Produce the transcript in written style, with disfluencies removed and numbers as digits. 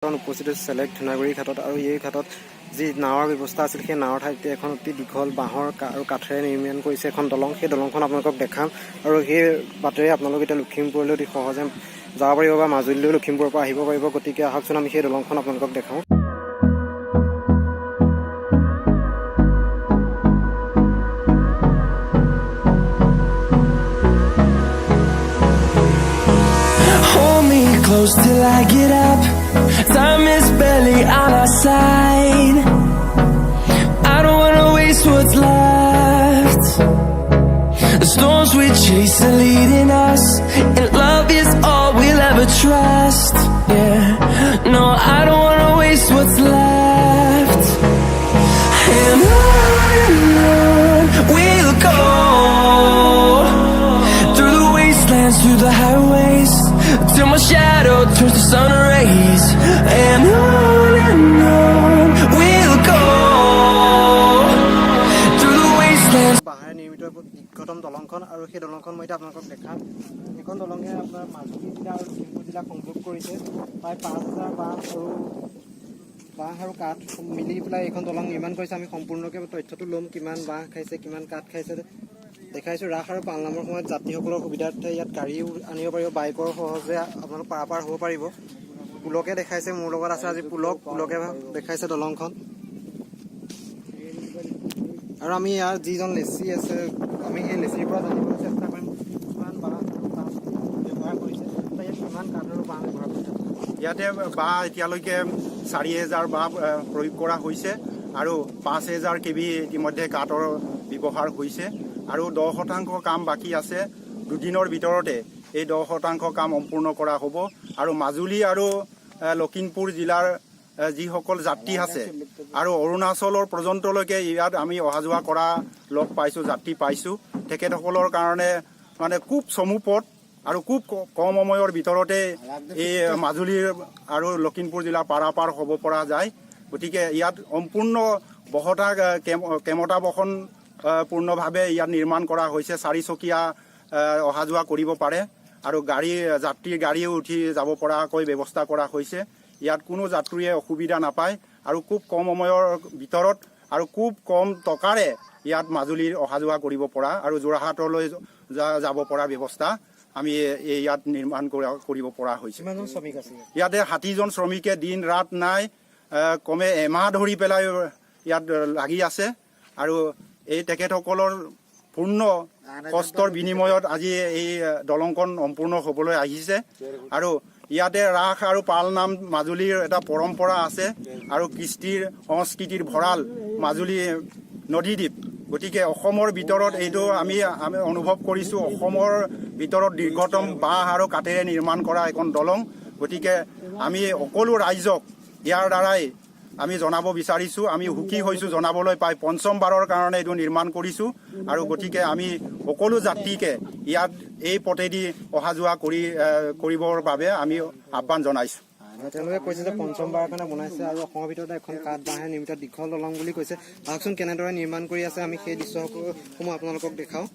উপস্থিত হৈছে চেলেক্ট ধুনাগুৰি ঘাটত আৰু এই ঘাটত যি নাৱৰ ব্যৱস্থা আছিল সেই নাৱৰ ঠাইতে এখন অতি দীঘল বাঁহৰ আৰু কাঠেৰে নিৰ্মাণ কৰিছে এখন দলং। সেই দলংখন আপোনালোকক দেখাম আৰু সেই বাটেৰে আপোনালোক এতিয়া লখিমপুৰলৈ অতি সহজে যাব পাৰিব বা মাজুলীলৈ লখিমপুৰৰ পৰা আহিব পাৰিব। গতিকে আহকচোন আমি সেই দলংখন আপোনালোকক দেখাওঁ। Close till I get up. Time is barely on our side. I don't wanna waste what's left. The storms we chase are leading us, and love is all we'll ever trust. Yeah, no, I don't wanna waste what's left. And on we'll go, through the wastelands, through the highways, till my shadow turns to sun rays. And on we'll go, through the wastelands. বাঁহেৰে নিৰ্মিত দীৰ্ঘতম দলংখন আৰু সেই দলংখন মই এতিয়া আপোনালোকক দেখাম। এইখন দলঙে আপোনাৰ মাজুলী জিলা আৰু লখিমপুৰ জিলাক সংযোগ কৰিছে। প্ৰায় 5,000 বাঁহ আৰু কাঠ মিলি পেলাই এইখন দলং নিৰ্মাণ কৰিছে। আমি সম্পূৰ্ণকৈ তথ্যটো ল'ম, কিমান বাঁহ খাইছে, কিমান কাঠ খাইছে দেখাইছোঁ। ৰাস আৰু পালনামৰ সময়ত যাত্ৰীসকলৰ সুবিধাৰ্থে ইয়াত গাড়ীও আনিব পাৰিব, বাইকৰ সহজে আপোনালোক পাৰাপাৰ হ'ব পাৰিব। পুলকে দেখাইছে, মোৰ লগত আছে আজি পুলকে দেখাইছে দলংখন। আৰু আমি ইয়াৰ যিজন লেচি আছে, আমি সেই লেচিৰ পৰা জানিবলৈ চেষ্টা কৰিম কিমান বাঁহ ব্যৱহাৰ কৰিছে, ইয়াত কিমান কাঠ আৰু বাঁহ ব্যৱহাৰ কৰিছে। ইয়াতে বাঁহ এতিয়ালৈকে 4,000 বাঁহ প্ৰয়োগ কৰা হৈছে আৰু 5,000 কেবি ইতিমধ্যে কাঠৰ ব্যৱহাৰ হৈছে আৰু 10% কাম বাকী আছে। দুদিনৰ ভিতৰতে এই 10% কাম সম্পূৰ্ণ কৰা হ'ব। আৰু মাজুলী আৰু লখিমপুৰ জিলাৰ যিসকল যাত্ৰী আছে আৰু অৰুণাচলৰ পৰ্যন্তলৈকে ইয়াত আমি অহা যোৱা কৰা লগ পাইছোঁ, যাত্ৰী পাইছোঁ। তেখেতসকলৰ কাৰণে মানে খুব চমু পথ আৰু খুব কম সময়ৰ ভিতৰতে এই মাজুলীৰ আৰু লখিমপুৰ জিলা পাৰাপাৰ হ'ব পৰা যায়। গতিকে ইয়াত সম্পূৰ্ণ বহতা ক্ষমতা বহন পূৰ্ণভাৱে ইয়াত নিৰ্মাণ কৰা হৈছে। 4চকীয়া অহা যোৱা কৰিব পাৰে আৰু যাত্ৰীৰ গাড়ীও উঠি যাব পৰাকৈ ব্যৱস্থা কৰা হৈছে। ইয়াত কোনো যাত্ৰীয়ে অসুবিধা নাপায় আৰু খুব কম সময়ৰ ভিতৰত আৰু খুব কম টকাৰে ইয়াত মাজুলীৰ অহা যোৱা কৰিব পৰা আৰু যোৰহাটলৈ যাব পৰা ব্যৱস্থা আমি ইয়াত নিৰ্মাণ কৰিব পৰা হৈছে। ইয়াতে 60জন শ্ৰমিকে দিন ৰাত নাই কমে এমাহ ধৰি পেলাই ইয়াত লাগি আছে আৰু এই তেখেতসকলৰ পূৰ্ণ কষ্টৰ বিনিময়ত আজি এই দলংখন সম্পূৰ্ণ হ'বলৈ আহিছে। আৰু ইয়াতে ৰাস আৰু পালনাম মাজুলীৰ এটা পৰম্পৰা আছে আৰু কৃষ্টিৰ সংস্কৃতিৰ ভঁৰাল মাজুলী নদীদ্বীপ। গতিকে অসমৰ ভিতৰত এইটো আমি অনুভৱ কৰিছোঁ, অসমৰ ভিতৰত দীৰ্ঘতম বাঁহ আৰু কাঠেৰে নিৰ্মাণ কৰা এখন দলং। গতিকে আমি সকলো ৰাইজক ইয়াৰ দ্বাৰাই আমি জনাব বিচাৰিছোঁ, আমি সুখী হৈছোঁ জনাবলৈ পাই। পঞ্চমবাৰৰ কাৰণে এইটো নিৰ্মাণ কৰিছোঁ আৰু গতিকে আমি সকলো যাত্ৰীকে ইয়াত এই পথেদি অহা যোৱা কৰিবৰ বাবে আমি আহ্বান জনাইছোঁ। তেওঁলোকে কৈছে যে পঞ্চমবাৰৰ কাৰণে বনাইছে আৰু অসমৰ ভিতৰতে এখন কাঠ বাঁহেৰে নিৰ্মিত দীঘল দলং বুলি কৈছে। আহকচোন কেনেদৰে নিৰ্মাণ কৰি আছে, আমি সেই দৃশ্যসমূহ আপোনালোকক দেখাওঁ।